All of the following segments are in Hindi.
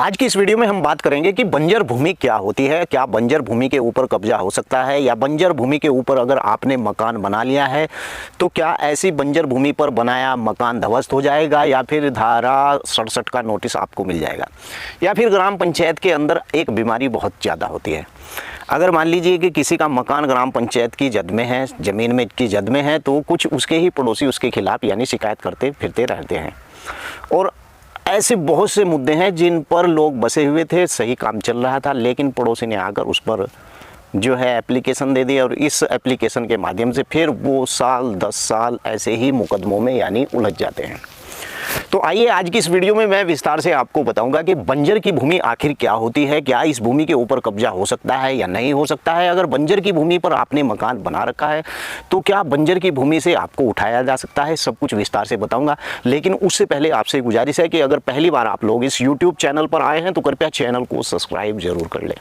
आज की इस वीडियो में हम बात करेंगे कि बंजर भूमि क्या होती है, क्या बंजर भूमि के ऊपर कब्जा हो सकता है, या बंजर भूमि के ऊपर अगर आपने मकान बना लिया है तो क्या ऐसी बंजर भूमि पर बनाया मकान ध्वस्त हो जाएगा, या फिर धारा 67 का नोटिस आपको मिल जाएगा, या फिर ग्राम पंचायत के अंदर एक बीमारी बहुत ज़्यादा होती है। अगर मान लीजिए कि किसी का मकान ग्राम पंचायत की जद में है, ज़मीन में की जद में है, तो कुछ उसके ही पड़ोसी उसके खिलाफ यानी शिकायत करते फिरते रहते हैं। और ऐसे बहुत से मुद्दे हैं जिन पर लोग बसे हुए थे, सही काम चल रहा था, लेकिन पड़ोसी ने आकर उस पर जो है एप्लीकेशन दे दी और इस एप्लीकेशन के माध्यम से फिर वो साल 10 साल ऐसे ही मुकदमों में यानी उलझ जाते हैं। तो आइए आज की इस वीडियो में मैं विस्तार से आपको बताऊंगा कि बंजर की भूमि आखिर क्या होती है, क्या इस भूमि के ऊपर कब्जा हो सकता है या नहीं हो सकता है। अगर बंजर की भूमि पर आपने मकान बना रखा है तो क्या बंजर की भूमि से आपको उठाया जा सकता है, सब कुछ विस्तार से बताऊंगा। लेकिन उससे पहले आपसे गुजारिश है कि अगर पहली बार आप लोग इस यूट्यूब चैनल पर आए हैं तो कृपया चैनल को सब्सक्राइब जरूर कर लें,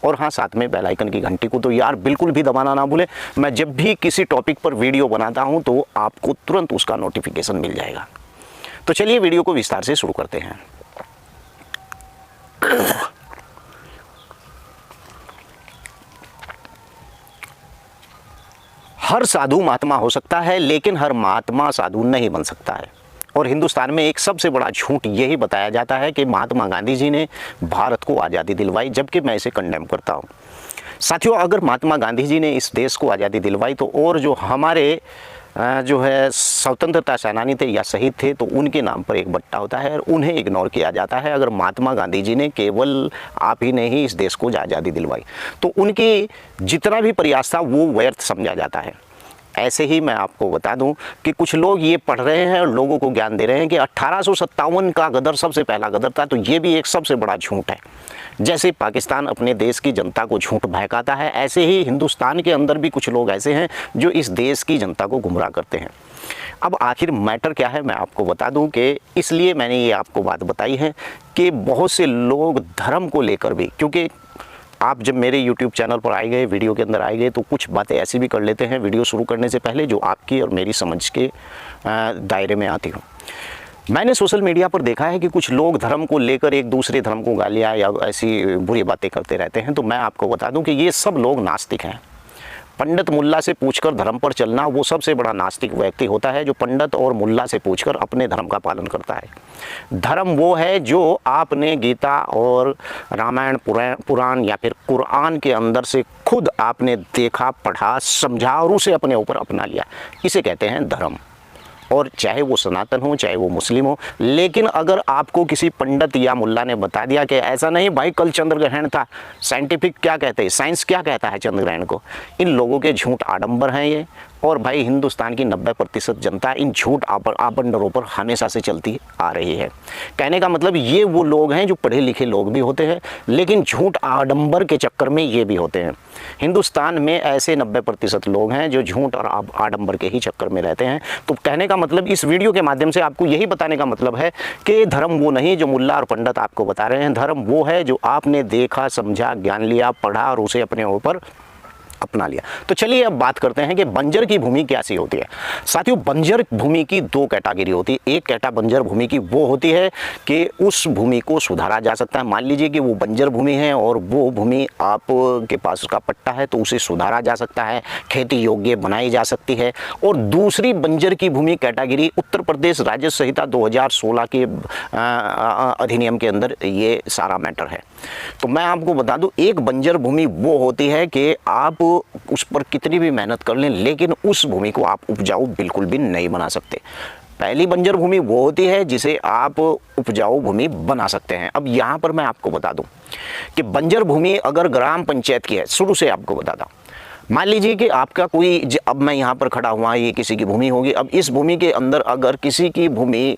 और हाँ, साथ में बेल आइकन की घंटी को तो यार बिल्कुल भी दबाना ना भूलें। मैं जब भी किसी टॉपिक पर वीडियो बनाता हूँ तो आपको तुरंत उसका नोटिफिकेशन मिल जाएगा। तो चलिए वीडियो को विस्तार से शुरू करते हैं। हर साधु महात्मा हो सकता है, लेकिन हर महात्मा साधु नहीं बन सकता है। और हिंदुस्तान में एक सबसे बड़ा झूठ यही बताया जाता है कि महात्मा गांधी जी ने भारत को आज़ादी दिलवाई, जबकि मैं इसे कंडेम करता हूँ। साथियों, अगर महात्मा गांधी जी ने इस देश को आज़ादी दिलवाई तो और जो हमारे जो है स्वतंत्रता सेनानी थे या शहीद थे तो उनके नाम पर एक बट्टा होता है और उन्हें इग्नोर किया जाता है। अगर महात्मा गांधी जी ने केवल आप ही ने ही इस देश को आज़ादी दिलवाई तो उनकी जितना भी प्रयास था वो व्यर्थ समझा जाता है। ऐसे ही मैं आपको बता दूं कि कुछ लोग ये पढ़ रहे हैं और लोगों को ज्ञान दे रहे हैं कि 1857 का गदर सबसे पहला गदर था, तो ये भी एक सबसे बड़ा झूठ है। जैसे पाकिस्तान अपने देश की जनता को झूठ बहकाता है, ऐसे ही हिंदुस्तान के अंदर भी कुछ लोग ऐसे हैं जो इस देश की जनता को गुमराह करते हैं। अब आखिर मैटर क्या है मैं आपको बता दूं कि इसलिए मैंने ये आपको बात बताई है कि बहुत से लोग धर्म को लेकर भी, क्योंकि आप जब मेरे YouTube चैनल पर आए गए, वीडियो के अंदर आए गए, तो कुछ बातें ऐसी भी कर लेते हैं वीडियो शुरू करने से पहले जो आपकी और मेरी समझ के दायरे में आती हो। मैंने सोशल मीडिया पर देखा है कि कुछ लोग धर्म को लेकर एक दूसरे धर्म को गालियाँ या ऐसी बुरी बातें करते रहते हैं। तो मैं आपको बता दूं कि ये सब लोग नास्तिक हैं। पंडित मुल्ला से पूछकर धर्म पर चलना वो सबसे बड़ा नास्तिक व्यक्ति होता है जो पंडित और मुल्ला से पूछकर अपने धर्म का पालन करता है। धर्म वो है जो आपने गीता और रामायण पुराण या फिर कुरान के अंदर से खुद आपने देखा, पढ़ा, समझा और उसे अपने ऊपर अपना लिया, इसे कहते हैं धर्म। और चाहे वो सनातन हो चाहे वो मुस्लिम हो, लेकिन अगर आपको किसी पंडित या मुल्ला ने बता दिया कि ऐसा नहीं भाई कल चंद्र ग्रहण था, साइंटिफिक क्या कहते हैं, साइंस क्या कहता है चंद्र ग्रहण को, इन लोगों के झूठ आडंबर हैं ये। और भाई हिंदुस्तान की 90% जनता इन झूठ आडंबरों पर हमेशा से चलती आ रही है। कहने का मतलब ये वो लोग हैं जो पढ़े लिखे लोग भी होते हैं, लेकिन झूठ आडंबर के चक्कर में ये भी होते हैं। हिंदुस्तान में ऐसे 90% लोग हैं जो झूठ और आडंबर के ही चक्कर में रहते हैं। तो कहने का मतलब इस वीडियो के माध्यम से आपको यही बताने का मतलब है कि धर्म वो नहीं जो मुल्ला और पंडित आपको बता रहे हैं, धर्म वो है जो आपने देखा, समझा, ज्ञान लिया, पढ़ा और उसे अपने ऊपर अपना लिया। तो चलिए अब बात करते हैं कि बंजर की भूमि कैसी होती है। साथियों, बंजर भूमि की दो कैटेगरी होती है। एक कैटेगरी बंजर भूमि की वो होती है कि उस भूमि को सुधारा जा सकता है। मान लीजिए कि वो बंजर भूमि है और वो भूमि आपके पास उसका पट्टा है तो उसे सुधारा जा सकता है, खेती योग्य बनाई जा सकती है। और दूसरी बंजर की भूमि कैटेगरी उत्तर प्रदेश राज्य संहिता 2016 के अधिनियम के अंदर ये सारा मैटर है। तो मैं आपको बता दूं, एक बंजर भूमि वो होती है कि आप उस पर कितनी भी मेहनत कर लें लेकिन उस भूमि को आप उपजाऊ बिल्कुल भी नहीं बना सकते। पहली बंजर भूमि वो होती है जिसे आप उपजाऊ भूमि बना सकते हैं। अब यहाँ पर मैं आपको बता दूं कि बंजर भूमि अगर ग्राम पंचायत की है, शुरू से आपको बताता हूँ। मान लीजिए कि आपका कोई, अब मैं यहाँ पर खड़ा हुआ, ये किसी की भूमि होगी। अब इस भूमि के अंदर अगर किसी की भूमि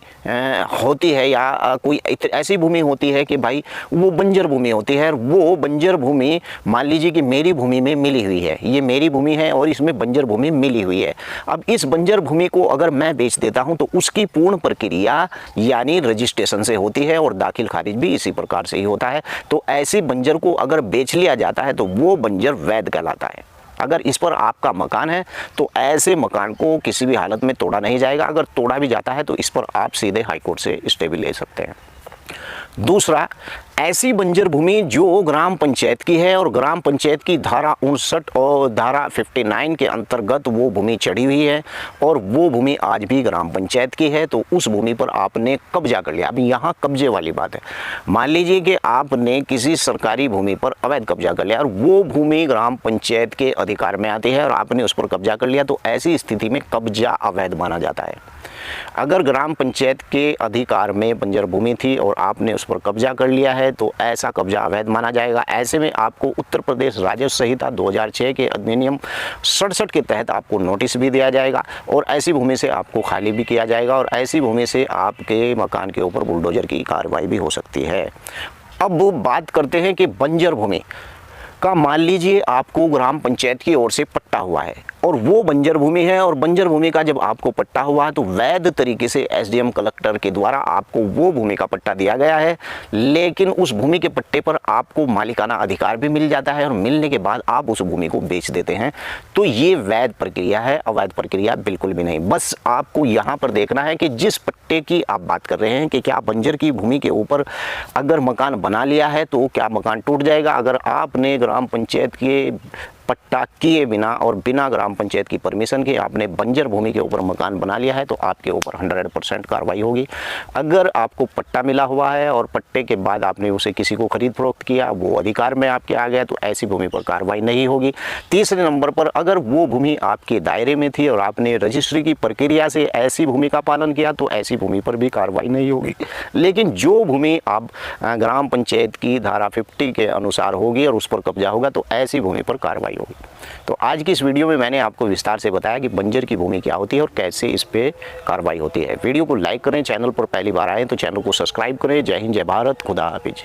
होती है या कोई ऐसी भूमि होती है कि भाई वो बंजर भूमि होती है, वो बंजर भूमि मान लीजिए कि मेरी भूमि में मिली हुई है, ये मेरी भूमि है और इसमें बंजर भूमि मिली हुई है। अब इस बंजर भूमि को अगर मैं बेच देता हूँ तो उसकी पूर्ण प्रक्रिया यानी रजिस्ट्रेशन से होती है और दाखिल खारिज भी इसी प्रकार से ही होता है। तो ऐसी बंजर को अगर बेच लिया जाता है तो वो बंजर वैध कहलाता है। अगर इस पर आपका मकान है तो ऐसे मकान को किसी भी हालत में तोड़ा नहीं जाएगा। अगर तोड़ा भी जाता है तो इस पर आप सीधे हाईकोर्ट से स्टे भी ले सकते हैं। दूसरा, ऐसी बंजर भूमि जो ग्राम पंचायत की है और ग्राम पंचायत की धारा 59 और धारा 59 के अंतर्गत वो भूमि चढ़ी हुई है और वो भूमि आज भी ग्राम पंचायत की है, तो उस भूमि पर आपने कब्जा कर लिया। अभी यहाँ कब्जे वाली बात है। मान लीजिए कि आपने किसी सरकारी भूमि पर अवैध कब्जा कर लिया और वो भूमि ग्राम पंचायत के अधिकार में आती है और आपने उस पर कब्जा कर लिया, तो ऐसी स्थिति में कब्जा अवैध माना जाता है। अगर ग्राम पंचायत के अधिकार में बंजर भूमि थी और आपने उस पर कब्जा कर लिया है तो ऐसा कब्जा अवैध माना जाएगा। ऐसे में आपको उत्तर प्रदेश राजस्व संहिता 2006 के अधिनियम 67 के तहत आपको नोटिस भी दिया जाएगा और ऐसी भूमि से आपको खाली भी किया जाएगा और ऐसी भूमि से आपके मकान के ऊपर बुलडोजर की कार्रवाई भी हो सकती है। अब बात करते हैं कि बंजर भूमि का, मान लीजिए आपको ग्राम पंचायत की ओर से पट्टा हुआ है और वो बंजर भूमि है और बंजर भूमि का जब आपको पट्टा हुआ है तो वैध तरीके से एसडीएम कलेक्टर के द्वारा आपको वो भूमि का पट्टा दिया गया है, लेकिन उस भूमि के पट्टे पर आपको मालिकाना अधिकार भी मिल जाता है और मिलने के बाद आप उस भूमि को बेच देते हैं, तो ये वैध प्रक्रिया है, अवैध प्रक्रिया बिल्कुल भी नहीं। बस आपको यहाँ पर देखना है कि जिस पट्टे की आप बात कर रहे हैं कि क्या बंजर की भूमि के ऊपर अगर मकान बना लिया है तो क्या मकान टूट जाएगा। अगर आपने ग्राम पंचायत के पट्टा किए बिना और बिना ग्राम पंचायत की परमिशन के आपने बंजर भूमि के ऊपर मकान बना लिया है तो आपके ऊपर 100% कार्रवाई होगी। अगर आपको पट्टा मिला हुआ है और पट्टे के बाद आपने उसे किसी को खरीद फरोख्त किया, वो अधिकार में आपके आ गया, तो ऐसी भूमि पर कार्रवाई नहीं होगी। तीसरे नंबर पर, अगर वो भूमि आपके दायरे में थी और आपने रजिस्ट्री की प्रक्रिया से ऐसी भूमि का पालन किया तो ऐसी भूमि पर भी कार्रवाई नहीं होगी। लेकिन जो भूमि आप ग्राम पंचायत की धारा 50 के अनुसार होगी और उस पर कब्जा होगा तो ऐसी भूमि पर कार्रवाई होगी। तो आज की इस वीडियो में मैंने आपको विस्तार से बताया कि बंजर की भूमि क्या होती है और कैसे इस पे कार्रवाई होती है। वीडियो को लाइक करें, चैनल पर पहली बार आए तो चैनल को सब्सक्राइब करें। जय हिंद, जय भारत, खुदा हाफिज।